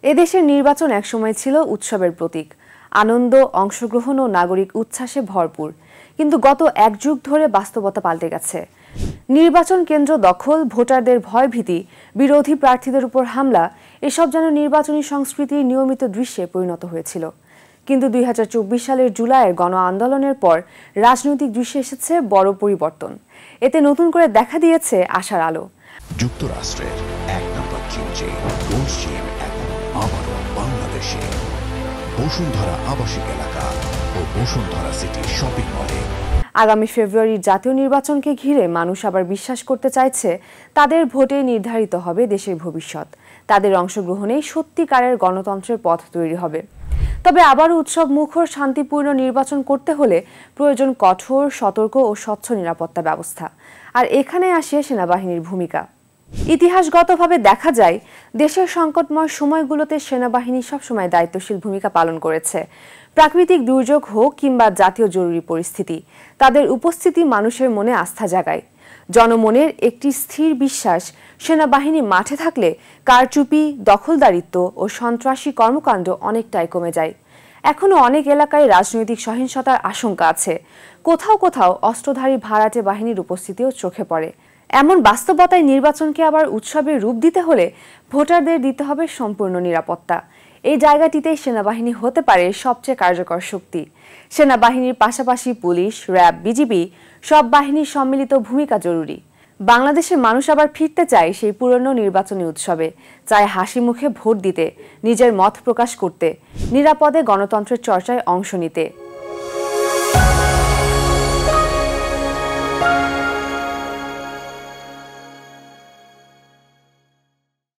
এদেশের নির্বাচন একসময় ছিল উৎসবের প্রতীক, আনন্দ, অংশগ্রহণ ও নাগরিক উচ্ছ্বাসে ভরপুর। কিন্তু গত এক যুগ ধরে বাস্তবতা পাল্টে গেছে। নির্বাচন কেন্দ্র দখল, ভোটারদের ভয়ভীতি, বিরোধী প্রার্থীদের উপর হামলা, এসব যেন নির্বাচনী সংস্কৃতির নিয়মিত দৃশ্যে পরিণত হয়েছিল। কিন্তু ২০২৪ সালের জুলাইয়ের গণ আন্দোলনের পর রাজনৈতিক দৃশ্যে এসেছে বড় পরিবর্তন। এতে নতুন করে দেখা দিয়েছে আশার আলো। যুক্তরাষ্ট্রের এক নম্বর কিনছে পশ্চিম এখন আবারও বাংলাদেশে বসুন্ধরা আবাসিক এলাকা ও বসুন্ধরা সিটি শপিং মলে। আগামী ফেব্রুয়ারির জাতীয় নির্বাচনকে ঘিরে মানুষ আবার বিশ্বাস করতে চাইছে তাদের ভোটে নির্ধারিত হবে দেশের ভবিষ্যৎ। তাদের অংশগ্রহণে সত্যিকারের গণতন্ত্রের পথ তৈরি হবে। তবে আবারও উৎসব মুখর শান্তিপূর্ণ নির্বাচন করতে হলে প্রয়োজন কঠোর, সতর্ক ও স্বচ্ছ নিরাপত্তা ব্যবস্থা। আর এখানে আসে সেনাবাহিনীর ভূমিকা। ইতিহাসগতভাবে দেখা যায়, দেশের সংকটময় সময়গুলোতে সেনাবাহিনী সবসময় দায়িত্বশীল ভূমিকা পালন করেছে। প্রাকৃতিক দুর্যোগ হোক কিংবা জাতীয় জরুরি পরিস্থিতি, তাদের উপস্থিতি মানুষের মনে আস্থা জাগায়। জনমনের একটি স্থির বিশ্বাস, সেনাবাহিনী মাঠে থাকলে কারচুপি, দখলদারিত্ব ও সন্ত্রাসী কর্মকাণ্ড অনেকটাই কমে যায়। এখনও অনেক এলাকায় রাজনৈতিক সহিংসতার আশঙ্কা আছে। কোথাও কোথাও অস্ত্রধারী ভাড়াটে বাহিনীর উপস্থিতিও চোখে পড়ে। এমন বাস্তবতায় নির্বাচনকে আবার উৎসবের রূপ দিতে হলে ভোটারদের দিতে হবে সম্পূর্ণ নিরাপত্তা। এই জায়গাটিতেই সেনাবাহিনী হতে পারে সবচেয়ে কার্যকর শক্তি। সেনাবাহিনীর পাশাপাশি পুলিশ, র্যাব, বিজিবি সব বাহিনীর সম্মিলিত ভূমিকা জরুরি। বাংলাদেশের মানুষ আবার ফিরতে চায় সেই পুরনো নির্বাচনী উৎসবে, চায় হাসি মুখে ভোট দিতে, নিজের মত প্রকাশ করতে, নিরাপদে গণতন্ত্রের চর্চায় অংশ নিতে।